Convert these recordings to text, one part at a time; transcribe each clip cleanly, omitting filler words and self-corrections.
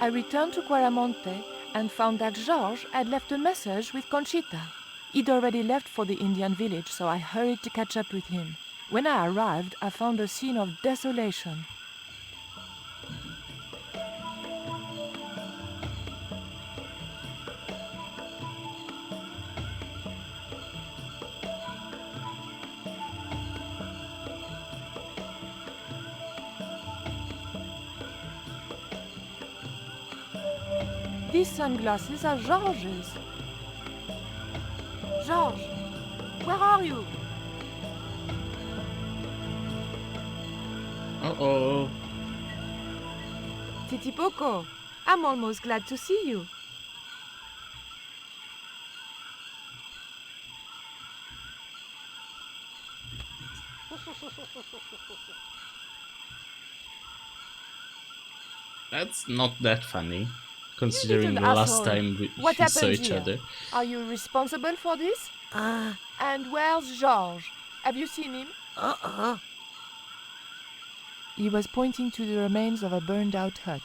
I returned to Quaramonte and found that Georges had left a message with Conchita. He'd already left for the Indian village, so I hurried to catch up with him. When I arrived, I found a scene of desolation. These sunglasses are Georges. Georges, where are you? Uh-oh. Titipoco, I'm almost glad to see you. That's not that funny, You considering little the last asshole. time What we saw happened each here? other. Are you responsible for this? And where's Georges? Have you seen him? He was pointing to the remains of a burned-out hut.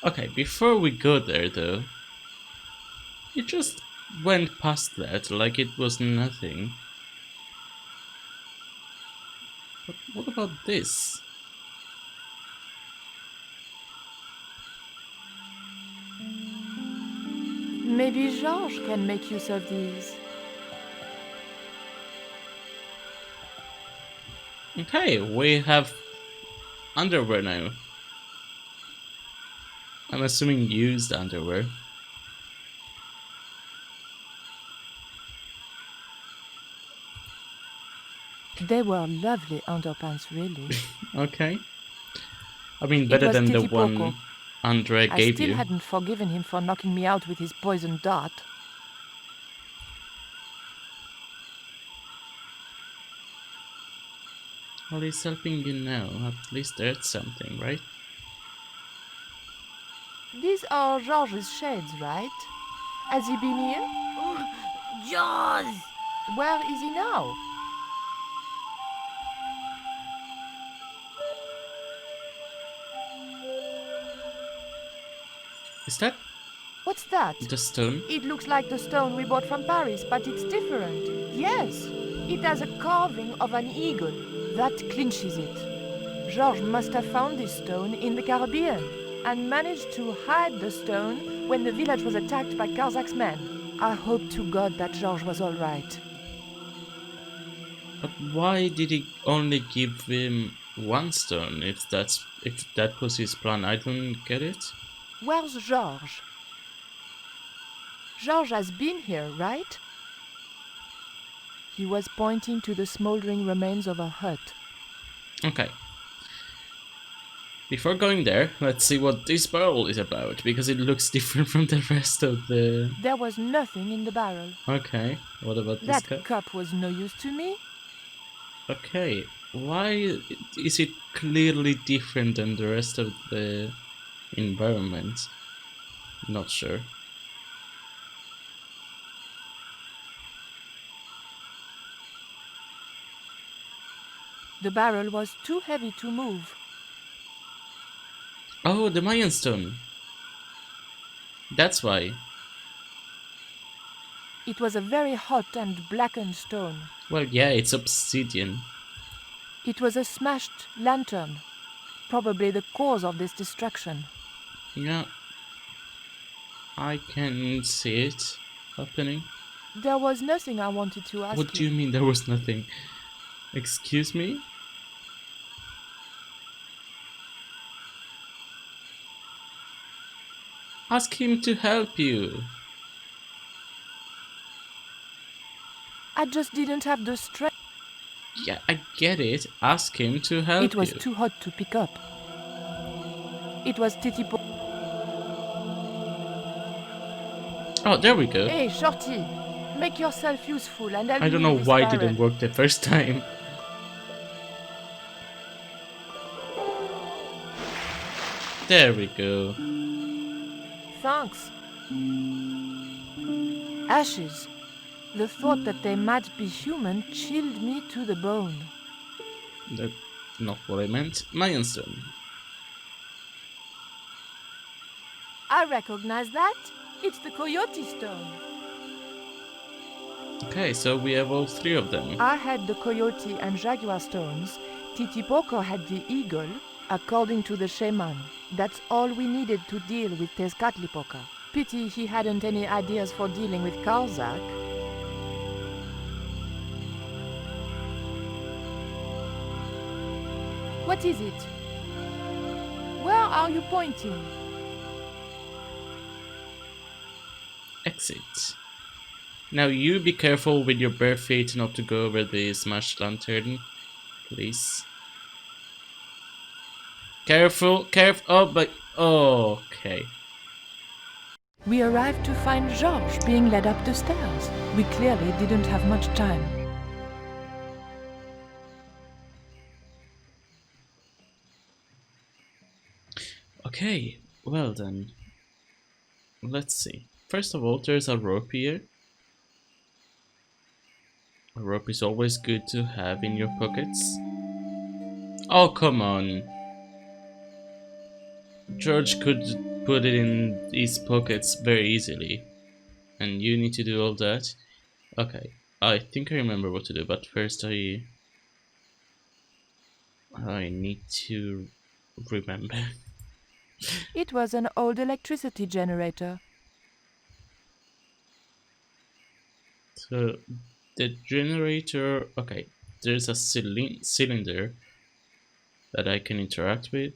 Okay, before we go there though, you just went past that like it was nothing. But what about this? Maybe Georges can make use of these. Okay, we have underwear now. I'm assuming used underwear. They were lovely underpants, really. Okay. I mean, It better was than the Titipoco. one Andre I gave still you. hadn't forgiven him for knocking me out with his poison dart. Well, he's helping you now. At least that's something, right? These are Georges' shades, right? Has he been here? Jaws! Where is he now? Is that What's that? the stone? It looks like the stone we bought from Paris, but it's different. Yes, it has a carving of an eagle. That clinches it. Georges must have found this stone in the Caribbean and managed to hide the stone when the village was attacked by Carzak's men. I hope to God that Georges was all right. But why did he only give him one stone if that was his plan? I don't get it. Where's Georges? Georges has been here, right? He was pointing to the smoldering remains of a hut. Okay. Before going there, let's see what this barrel is about, because it looks different from the rest of the... There was nothing in the barrel. Okay, what about this That guy? cup was no use to me. Okay, why is it clearly different than the rest of the environment? Not sure. The barrel was too heavy to move. Oh, the Mayan stone. That's why. It was a very hot and blackened stone. Well, yeah, it's obsidian. It was a smashed lantern, probably the cause of this destruction. Yeah, I can see it happening. There was nothing I wanted to ask What do you mean there was nothing? Excuse me? Ask him to help you. I just didn't have the strength. Yeah, I get it. Ask him to help It was you. too hot to pick up. It was Titipo. Oh, there we go. Hey, Shorty, make yourself useful and help I don't me know with this why it barrel. didn't work the first time. There we go. Thanks. Ashes. The thought that they might be human chilled me to the bone. That's not what I meant. Mayan stone. I recognize that. It's the Coyote Stone. Okay, so we have all three of them. I had the Coyote and Jaguar stones. Titipoco had the Eagle, according to the shaman. That's all we needed to deal with Tezcatlipoca. Pity he hadn't any ideas for dealing with Karzak. What is it? Where are you pointing? Exit. Now you be careful with your bare feet not to go over the smashed lantern, please. Careful, careful. Oh, but okay. We arrived to find Georges being led up the stairs. We clearly didn't have much time. Okay, well then. Let's see. First of all, there's a rope here. A rope is always good to have in your pockets. Oh, come on. George could put it in his pockets very easily. And you need to do all that? Okay, I think I remember what to do, but first I need to remember. It was an old electricity generator. So, the generator... Okay, there's a cylinder that I can interact with.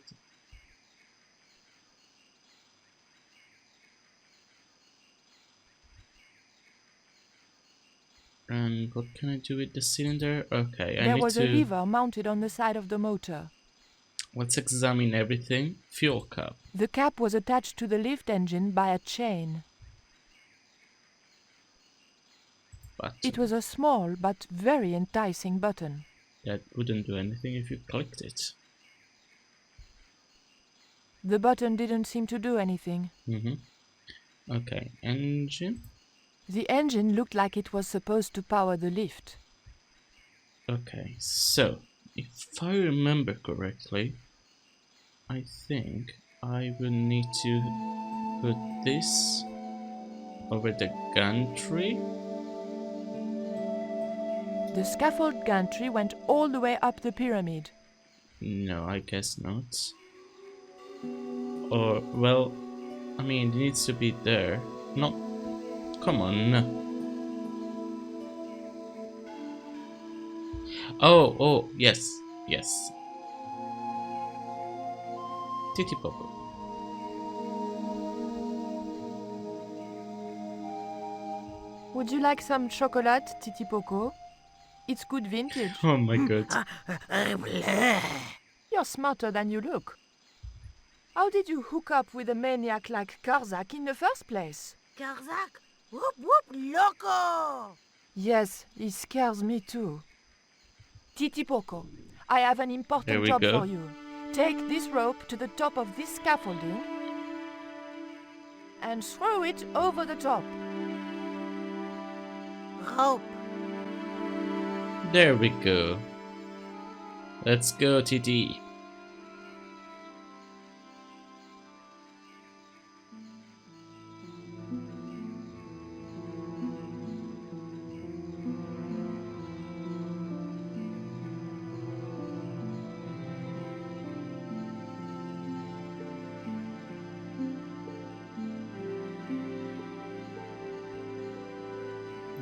And what can I do with the cylinder? Okay, I There need was a to... lever mounted on the side of the motor. Let's examine everything. Fuel cap. The cap was attached to the lift engine by a chain. Button. It was a small but very enticing button. That wouldn't do anything if you clicked it. The button didn't seem to do anything. Okay, engine. The engine looked like it was supposed to power the lift. Okay, so if I remember correctly, I think I will need to put this over the gantry. The scaffold gantry went all the way up the pyramid. No, I guess not. Or, well, I mean, it needs to be there. Not. Come on. Oh, yes, yes. Titipoco. Would you like some chocolate, Titipoco? It's good vintage. Oh my god. You're smarter than you look. How did you hook up with a maniac like Karzak in the first place? Karzak? Whoop whoop loco! Yes, he scares me too. Titipoco, I have an There important we job go. for you. Take this rope to the top of this scaffolding and throw it over the top. Rope. There we go. Let's go, Titi.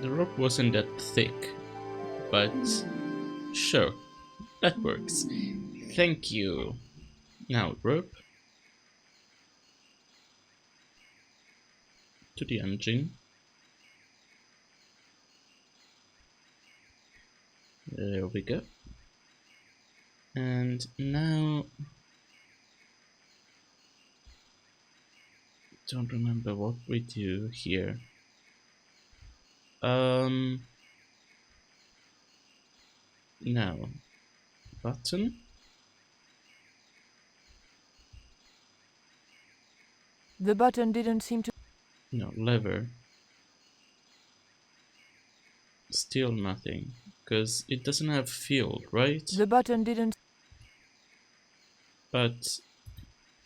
The rope wasn't that thick, but sure, that works. Thank you. Now, rope to the engine. There we go. And now, don't remember what we do here. Now, button. The button didn't seem to... No, lever. Still nothing, because it doesn't have fuel, right? The button didn't... But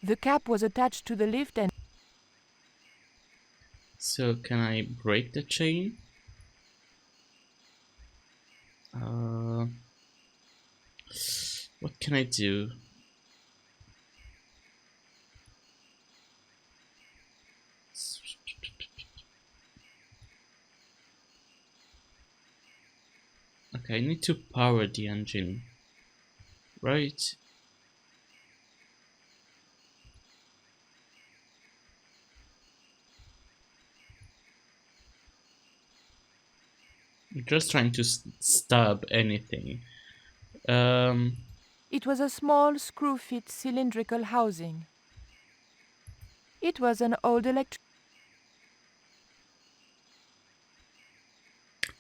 The cap was attached to the lift and... So can I break the chain? What can I do? Okay, I need to power the engine, right? I'm just trying to stab anything. It was a small screw-fit cylindrical housing. It was an old electric...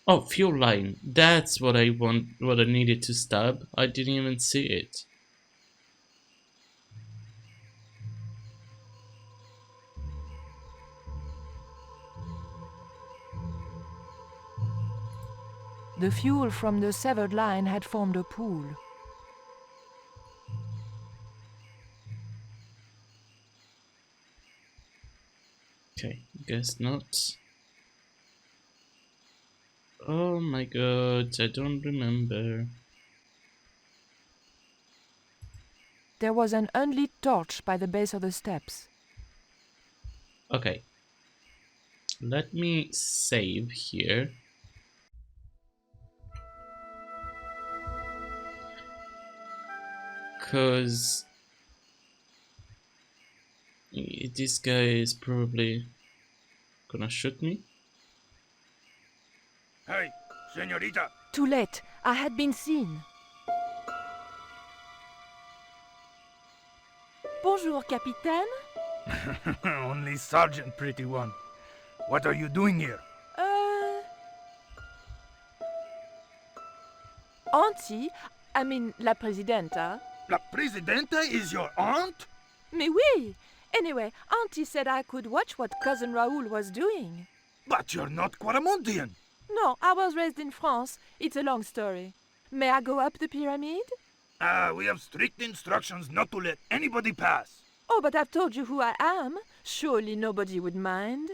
Oh, fuel line. That's what I want. What I needed to stab. I didn't even see it. The fuel from the severed line had formed a pool. Okay, guess not. Oh my god, I don't remember. There was an unlit torch by the base of the steps. Okay. Let me save here. Cause this guy is probably gonna shoot me. Hey, señorita. Too late. I had been seen. Bonjour, Capitaine. Only Sergeant, pretty one. What are you doing here? Auntie, I mean, la Presidenta. La Presidenta is your aunt? Mais oui! Anyway, Auntie said I could watch what Cousin Raoul was doing. But you're not Quaramontian. No, I was raised in France. It's a long story. May I go up the pyramid? We have strict instructions not to let anybody pass. Oh, but I've told you who I am. Surely nobody would mind.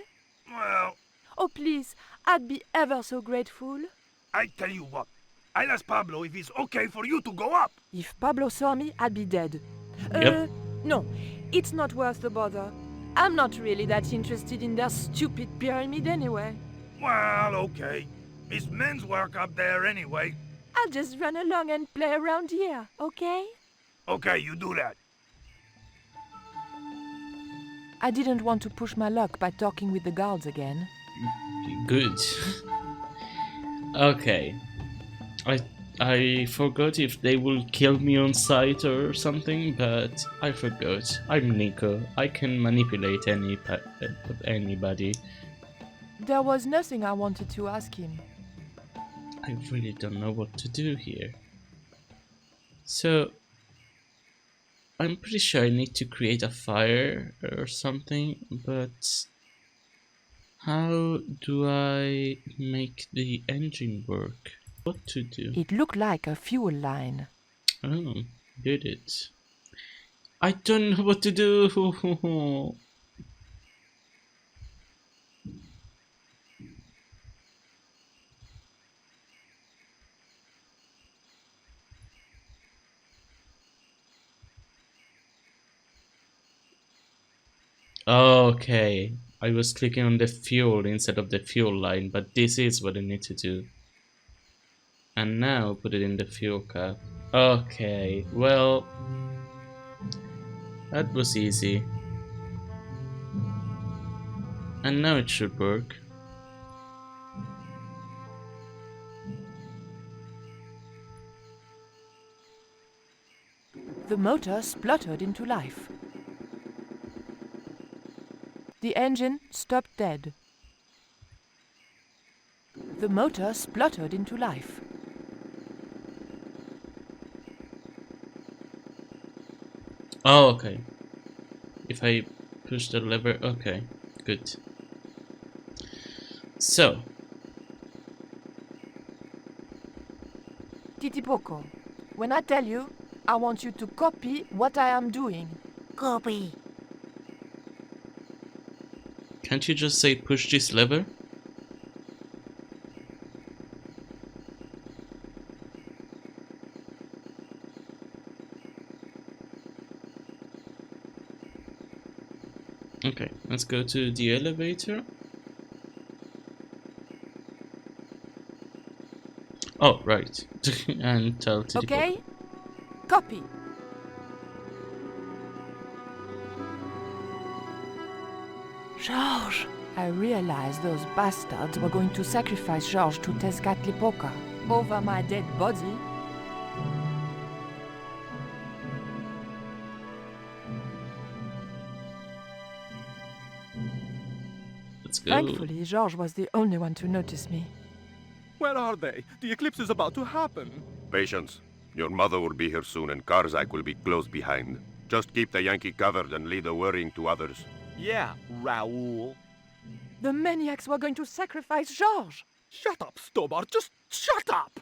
Well, Oh, please, I'd be ever so grateful. I tell you what. I'll ask Pablo if it's okay for you to go up. If Pablo saw me, I'd be dead. Yep. No, it's not worth the bother. I'm not really that interested in their stupid pyramid anyway. Well, okay. It's men's work up there anyway. I'll just run along and play around here, okay? Okay, you do that. I didn't want to push my luck by talking with the guards again. Good. Okay. I forgot if they will kill me on sight or something, but I forgot. I'm Nico. I can manipulate anybody. There was nothing I wanted to ask him. I really don't know what to do here. So, I'm pretty sure I need to create a fire or something, but how do I make the engine work? What to do? It looked like a fuel line. Oh, did it? I don't know what to do. Okay, I was clicking on the fuel instead of the fuel line, but this is what I need to do. And now put it in the fuel cap. Okay, well, that was easy. And now it should work. The motor spluttered into life. The engine stopped dead. The motor spluttered into life. Oh, okay. If I push the lever, okay, good. So, Titipoco, when I tell you, I want you to copy what I am doing. Copy. Can't you just say push this lever? Okay, let's go to the elevator. Oh, right. And tell Titty Okay? Copy. Georges! I realized those bastards were going to sacrifice Georges to Tezcatlipoca over my dead body. Let's go. Thankfully, Georges was the only one to notice me. Where are they? The eclipse is about to happen. Patience. Your mother will be here soon and Karzak will be close behind. Just keep the Yankee covered and leave the worrying to others. Yeah, Raoul. The maniacs were going to sacrifice Georges! Shut up, Stobart. Just shut up!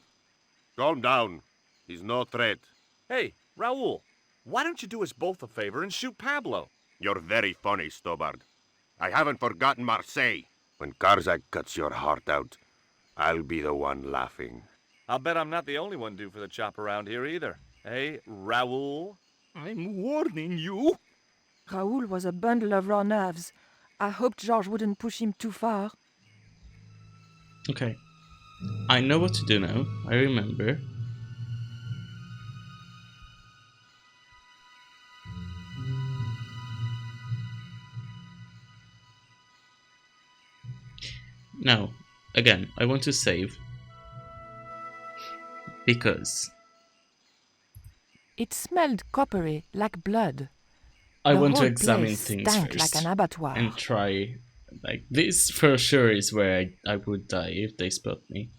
Calm down. He's no threat. Hey, Raoul, why don't you do us both a favor and shoot Pablo? You're very funny, Stobart. I haven't forgotten Marseille. When Karzak cuts your heart out, I'll be the one laughing. I'll bet I'm not the only one due for the chop around here either. Hey, Raoul? I'm warning you. Raoul was a bundle of raw nerves. I hoped Georges wouldn't push him too far. Okay. I know what to do now. I remember. Now, again, I want to save. Because It smelled coppery, like blood. I The want to whole examine place things stank first. like an abattoir. And try, like, this for sure is where I would die if they spot me.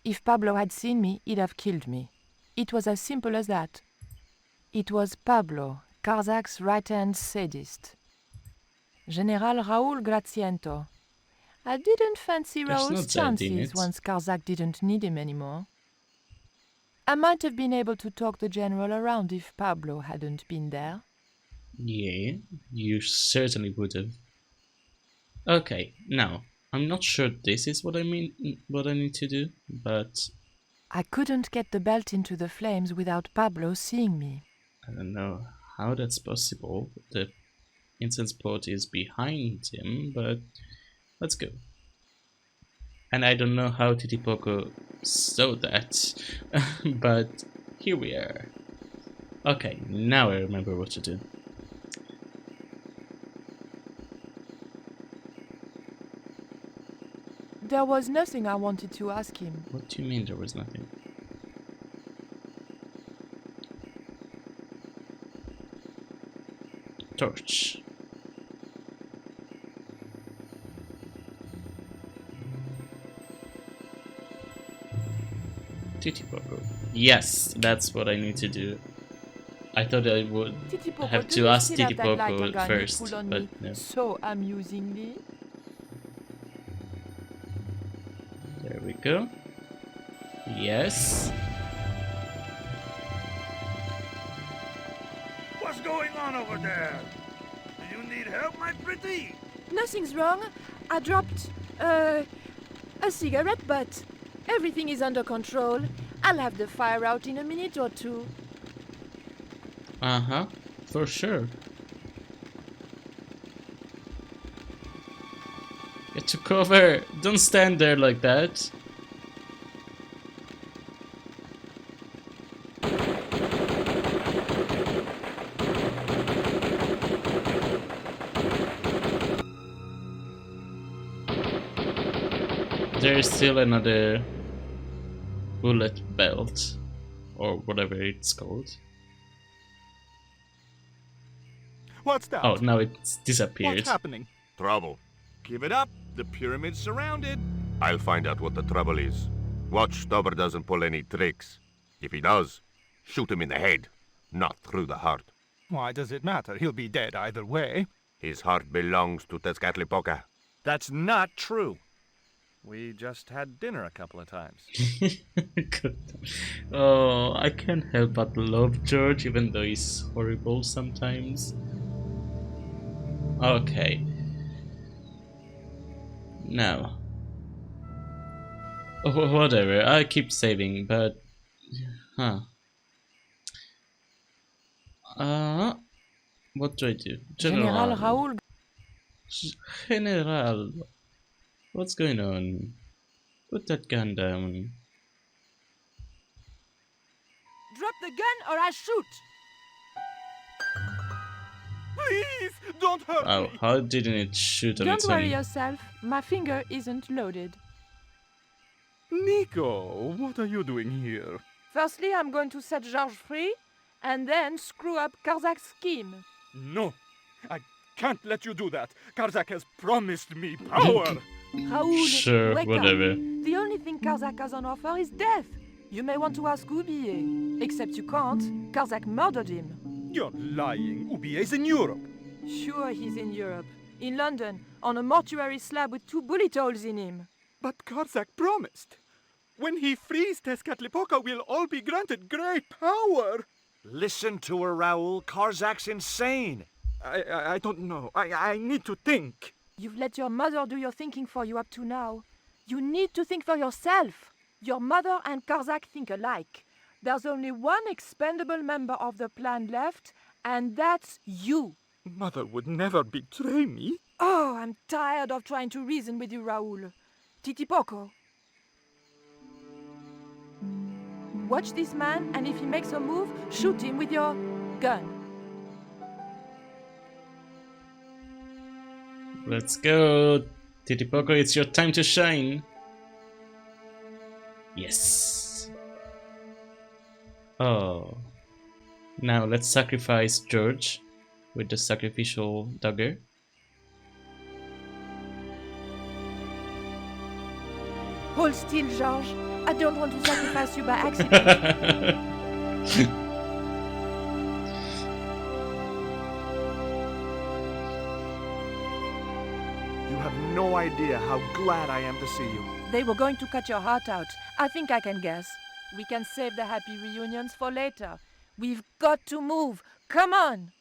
If Pablo had seen me, he'd have killed me. It was as simple as that. It was Pablo, Karzak's right-hand sadist. General Raoul Graziento. I didn't fancy There's Raoul's no dead in chances it. once Karzak didn't need him anymore. I might have been able to talk the general around if Pablo hadn't been there. Yeah, you certainly would have. Okay, now, I'm not sure this is what I need to do, but I couldn't get the belt into the flames without Pablo seeing me. I don't know how that's possible. The incense pot is behind him, but let's go. And I don't know how Titipoco saw that, but here we are. Okay, now I remember what to do. There was nothing I wanted to ask him. What do you mean there was nothing? Torch. Titipoco. Yes, that's what I need to do. I thought I would Titipoco, have do to you ask still have that lighter Titipoco gun you first, pulled on but me no. so amusingly? There we go. Yes. What's going on over there? Do you need help, my pretty? Nothing's wrong. I dropped, a cigarette butt. Everything is under control. I'll have the fire out in a minute or two. Uh-huh. For sure. Get to cover. Don't stand there like that. There is still another bullet belt, or whatever it's called. What's that? Oh, now it's disappeared. What's happening? Trouble. Give it up. The pyramid's surrounded. I'll find out what the trouble is. Watch Stobart doesn't pull any tricks. If he does, shoot him in the head, not through the heart. Why does it matter? He'll be dead either way. His heart belongs to Tezcatlipoca. That's not true. We just had dinner a couple of times. Oh, I can't help but love George, even though he's horrible sometimes. Okay. Now. Oh, whatever, I keep saving, but... Huh. What do I do? General Raoul. General. What's going on? Put that gun down. Drop the gun or I shoot! Please, don't hurt Oh, me. how didn't it shoot on Don't its worry own? yourself, my finger isn't loaded. Nico, what are you doing here? Firstly, I'm going to set Georges free, and then screw up Karzak's scheme. No, I can't let you do that. Karzak has promised me power. Raoul, Sure, wake whatever. up. The only thing Karzak has on offer is death. You may want to ask Oublier. Except you can't. Karzak murdered him. You're lying. Ubier's in Europe. Sure, he's in Europe. In London, on a mortuary slab with 2 bullet holes in him. But Karzak promised. When he frees Tezcatlipoca, we'll all be granted great power. Listen to her, Raoul. Karzak's insane. I don't know. I need to think. You've let your mother do your thinking for you up to now. You need to think for yourself. Your mother and Karzak think alike. There's only one expendable member of the plan left, and that's you. Mother would never betray me. Oh, I'm tired of trying to reason with you, Raoul. Titipoco. Watch this man, and if he makes a move, shoot him with your gun. Let's go, Titipoco, it's your time to shine. Yes. Oh. Now let's sacrifice George with the sacrificial dagger. Hold still, Georges. I don't want to sacrifice you by accident. You have no idea how glad I am to see you. They were going to cut your heart out. I think I can guess. We can save the happy reunions for later. We've got to move. Come on!